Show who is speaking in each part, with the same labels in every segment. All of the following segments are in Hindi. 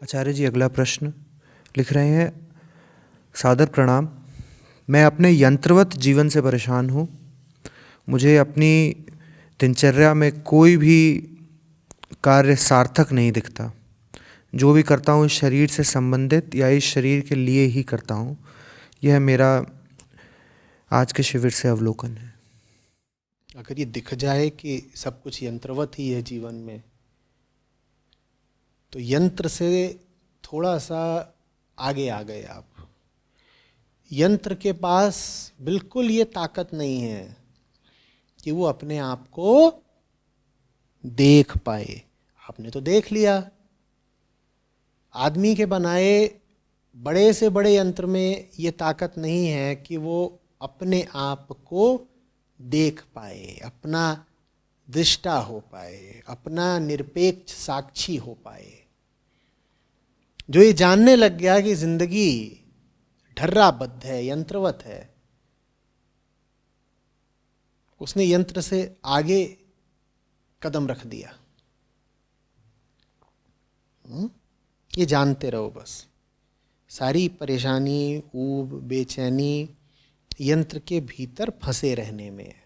Speaker 1: आचार्य जी, अगला प्रश्न लिख रहे हैं। सादर प्रणाम। मैं अपने यंत्रवत जीवन से परेशान हूँ। मुझे अपनी दिनचर्या में कोई भी कार्य सार्थक नहीं दिखता। जो भी करता हूँ इस शरीर से संबंधित या इस शरीर के लिए ही करता हूँ। यह मेरा आज के शिविर से अवलोकन है।
Speaker 2: अगर ये दिख जाए कि सब कुछ यंत्रवत ही है जीवन में, तो यंत्र से थोड़ा सा आगे आ गए आप। यंत्र के पास बिल्कुल ये ताकत नहीं है कि वो अपने आप को देख पाए। आपने तो देख लिया। आदमी के बनाए बड़े से बड़े यंत्र में ये ताकत नहीं है कि वो अपने आप को देख पाए, अपना दृष्टा हो पाए, अपना निरपेक्ष साक्षी हो पाए। जो ये जानने लग गया कि जिंदगी ढर्राबद्ध है, यंत्रवत है, उसने यंत्र से आगे कदम रख दिया। ये जानते रहो बस। सारी परेशानी, ऊब, बेचैनी यंत्र के भीतर फंसे रहने में है।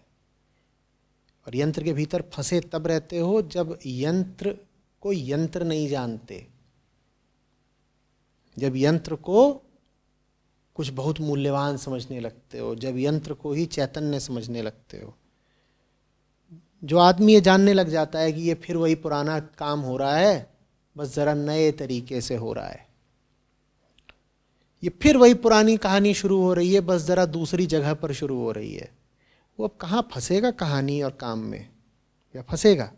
Speaker 2: और यंत्र के भीतर फंसे तब रहते हो जब यंत्र को यंत्र नहीं जानते, जब यंत्र को कुछ बहुत मूल्यवान समझने लगते हो, जब यंत्र को ही चैतन्य समझने लगते हो। जो आदमी ये जानने लग जाता है कि ये फिर वही पुराना काम हो रहा है, बस ज़रा नए तरीके से हो रहा है, ये फिर वही पुरानी कहानी शुरू हो रही है, बस ज़रा दूसरी जगह पर शुरू हो रही है, वो अब कहाँ फंसेगा कहानी और काम में? या फंसेगा?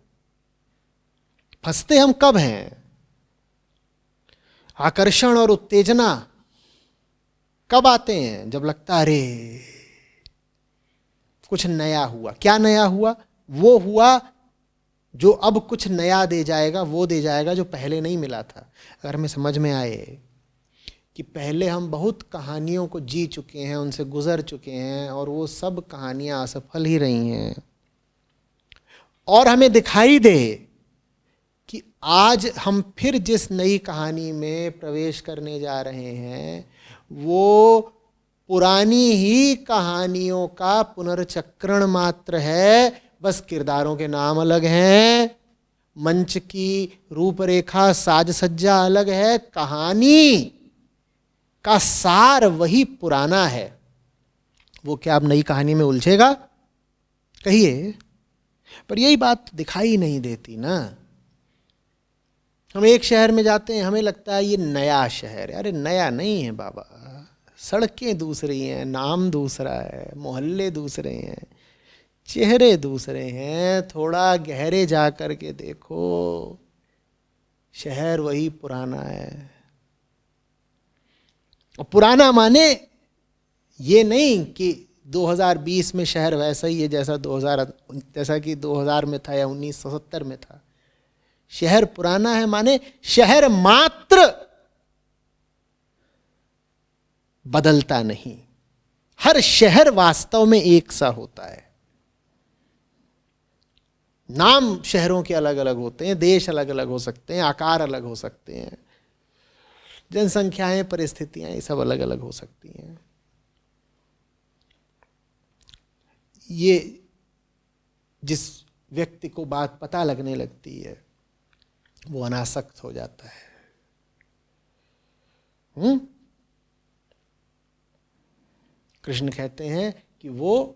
Speaker 2: फंसते हम कब हैं? आकर्षण और उत्तेजना कब आते हैं? जब लगता है अरे कुछ नया हुआ। क्या नया हुआ? वो हुआ जो अब कुछ नया दे जाएगा, वो दे जाएगा जो पहले नहीं मिला था। अगर हमें समझ में आए कि पहले हम बहुत कहानियों को जी चुके हैं, उनसे गुजर चुके हैं, और वो सब कहानियां असफल ही रही हैं, और हमें दिखाई दे कि आज हम फिर जिस नई कहानी में प्रवेश करने जा रहे हैं वो पुरानी ही कहानियों का पुनर्चक्रण मात्र है, बस किरदारों के नाम अलग हैं, मंच की रूपरेखा साज सज्जा अलग है, कहानी का सार वही पुराना है। वो क्या अब नई कहानी में उलझेगा? कहिए। पर यही बात दिखाई नहीं देती ना। हम एक शहर में जाते हैं, हमें लगता है ये नया शहर है। अरे नया नहीं है बाबा, सड़कें दूसरी हैं, नाम दूसरा है, मोहल्ले दूसरे हैं, चेहरे दूसरे हैं। थोड़ा गहरे जा कर के देखो, शहर वही पुराना है। और पुराना माने ये नहीं कि 2020 में शहर वैसा ही है जैसा कि 2000 में था या 1970 में था। शहर पुराना है माने शहर मात्र बदलता नहीं, हर शहर वास्तव में एक सा होता है। नाम शहरों के अलग अलग होते हैं, देश अलग अलग हो सकते हैं, आकार अलग हो सकते हैं, जनसंख्याएं, परिस्थितियां, ये सब अलग अलग हो सकती हैं। ये जिस व्यक्ति को बात पता लगने लगती है वो अनासक्त हो जाता है। कृष्ण कहते हैं कि वो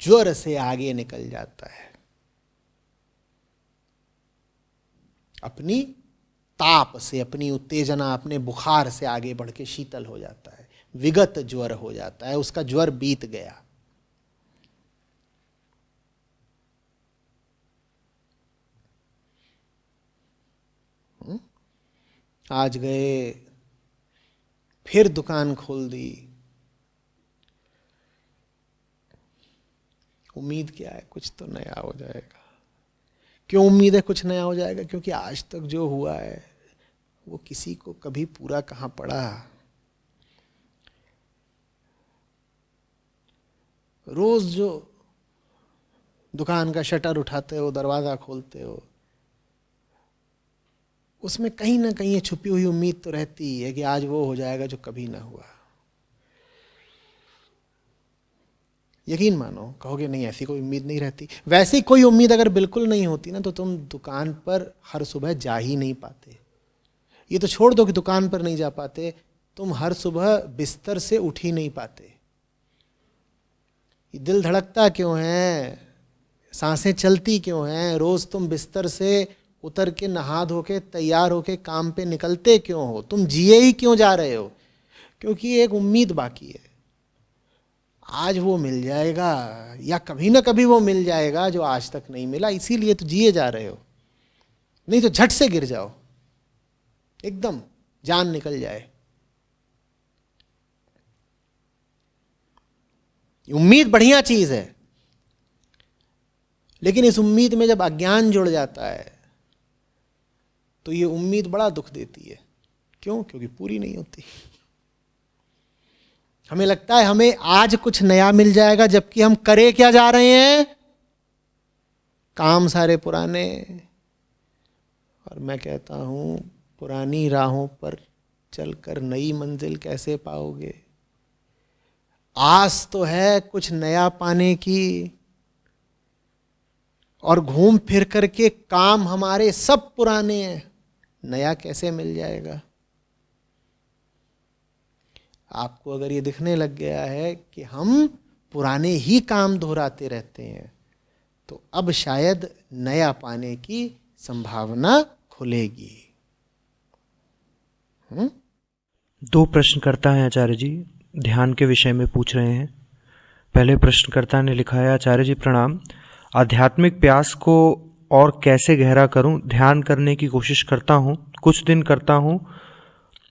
Speaker 2: ज्वर से आगे निकल जाता है, अपनी ताप से, अपनी उत्तेजना, अपने बुखार से आगे बढ़ के शीतल हो जाता है, विगत ज्वर हो जाता है, उसका ज्वर बीत गया। आज गए, फिर दुकान खोल दी, उम्मीद क्या है? कुछ तो नया हो जाएगा। क्यों उम्मीद है कुछ नया हो जाएगा? क्योंकि आज तक जो हुआ है वो किसी को कभी पूरा कहाँ पड़ा। रोज जो दुकान का शटर उठाते हो, दरवाजा खोलते हो, उसमें कहीं ना कहीं ये छुपी हुई उम्मीद तो रहती है कि आज वो हो जाएगा जो कभी ना हुआ। यकीन मानो, कहोगे नहीं ऐसी कोई उम्मीद नहीं रहती। वैसी कोई उम्मीद अगर बिल्कुल नहीं होती ना तो तुम दुकान पर हर सुबह जा ही नहीं पाते। ये तो छोड़ दो कि दुकान पर नहीं जा पाते, तुम हर सुबह बिस्तर से उठ ही नहीं पाते। ये दिल धड़कता क्यों है, सांसें चलती क्यों हैं, रोज तुम बिस्तर से उतर के नहा धो के तैयार होके काम पे निकलते क्यों हो, तुम जिए ही क्यों जा रहे हो? क्योंकि एक उम्मीद बाकी है, आज वो मिल जाएगा या कभी ना कभी वो मिल जाएगा जो आज तक नहीं मिला, इसीलिए तो जिए जा रहे हो। नहीं तो झट से गिर जाओ, एकदम जान निकल जाए। उम्मीद बढ़िया चीज है, लेकिन इस उम्मीद में जब अज्ञान जुड़ जाता है तो ये उम्मीद बड़ा दुख देती है। क्यों? क्योंकि पूरी नहीं होती। हमें लगता है हमें आज कुछ नया मिल जाएगा, जबकि हम करे क्या जा रहे हैं? काम सारे पुराने। और मैं कहता हूं, पुरानी राहों पर चलकर नई मंजिल कैसे पाओगे? आस तो है कुछ नया पाने की, और घूम फिर करके काम हमारे सब पुराने हैं, नया कैसे मिल जाएगा? आपको अगर ये दिखने लग गया है कि हम पुराने ही काम दोहराते रहते हैं, तो अब शायद नया पाने की संभावना खुलेगी।
Speaker 1: 2 प्रश्नकर्ता हैं आचार्य जी, ध्यान के विषय में पूछ रहे हैं। पहले प्रश्नकर्ता ने लिखा है, आचार्य जी प्रणाम, आध्यात्मिक प्यास को और कैसे गहरा करूं? ध्यान करने की कोशिश करता हूं, कुछ दिन करता हूं,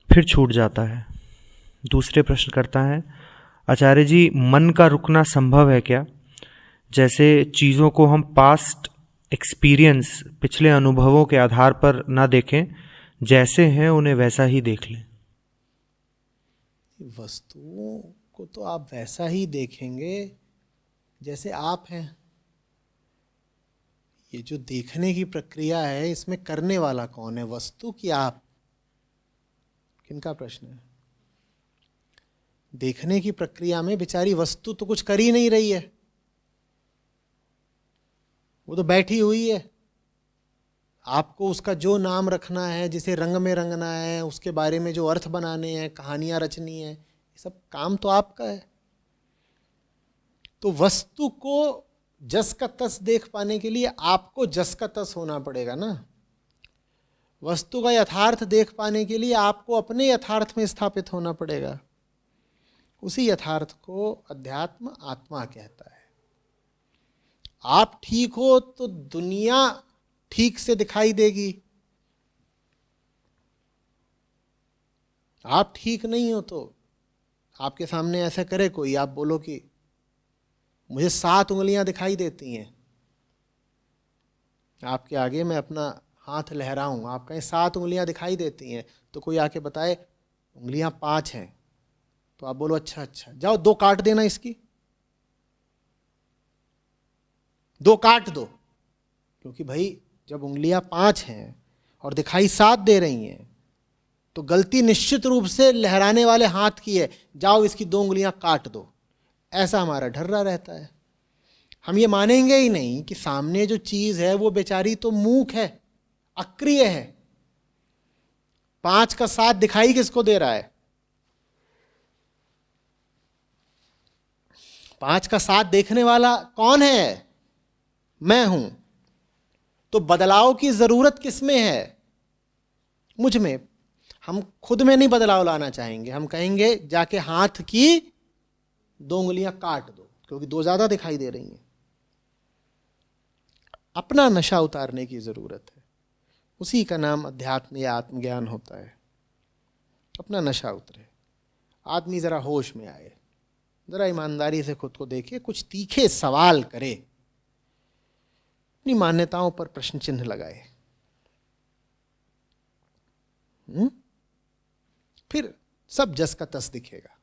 Speaker 1: फिर छूट जाता है। दूसरे प्रश्नकर्ता हैं, आचार्य जी मन का रुकना संभव है क्या? जैसे चीज़ों को हम पास्ट एक्सपीरियंस, पिछले अनुभवों के आधार पर ना देखें, जैसे हैं उन्हें वैसा ही देख लें।
Speaker 2: वस्तुओं को तो आप वैसा ही देखेंगे जैसे आप हैं। ये जो देखने की प्रक्रिया है, इसमें करने वाला कौन है, वस्तु कि आप? किनका प्रश्न है? देखने की प्रक्रिया में बेचारी वस्तु तो कुछ कर ही नहीं रही है, वो तो बैठी हुई है। आपको उसका जो नाम रखना है, जिसे रंग में रंगना है, उसके बारे में जो अर्थ बनाने हैं, कहानियां रचनी है, ये सब काम तो आपका है। तो वस्तु को जस का तस देख पाने के लिए आपको जस का तस होना पड़ेगा ना। वस्तु का यथार्थ देख पाने के लिए आपको अपने यथार्थ में स्थापित होना पड़ेगा। उसी यथार्थ को अध्यात्म आत्मा कहता है। आप ठीक हो तो दुनिया ठीक से दिखाई देगी, आप ठीक नहीं हो तो आपके सामने ऐसा करे कोई, आप बोलो कि मुझे 7 उंगलियां दिखाई देती हैं, आपके आगे मैं अपना हाथ लहराऊं, आप कहें 7 उंगलियां दिखाई देती हैं, तो कोई आके बताए उंगलियां 5 हैं, तो आप बोलो अच्छा अच्छा, जाओ 2 काट देना, इसकी 2 काट दो। क्योंकि भाई जब उंगलियां 5 हैं और दिखाई 7 दे रही हैं, तो गलती निश्चित रूप से लहराने वाले हाथ की है, जाओ इसकी 2 उंगलियां काट दो। ऐसा हमारा ढर्रा रहता है। हम ये मानेंगे ही नहीं कि सामने जो चीज है वो बेचारी तो मूक है, अक्रिय है। 5 का 7 दिखाई किसको दे रहा है? 5 का 7 देखने वाला कौन है? मैं हूं। तो बदलाव की जरूरत किसमें है? मुझ में। हम खुद में नहीं बदलाव लाना चाहेंगे, हम कहेंगे जाके हाथ की 2 उंगलियां काट दो, क्योंकि 2 ज्यादा दिखाई दे रही हैं। अपना नशा उतारने की जरूरत है, उसी का नाम अध्यात्म या आत्मज्ञान होता है। अपना नशा उतरे, आदमी जरा होश में आए, जरा ईमानदारी से खुद को देखे, कुछ तीखे सवाल करे, अपनी मान्यताओं पर प्रश्न चिन्ह लगाए, फिर सब जस का तस दिखेगा।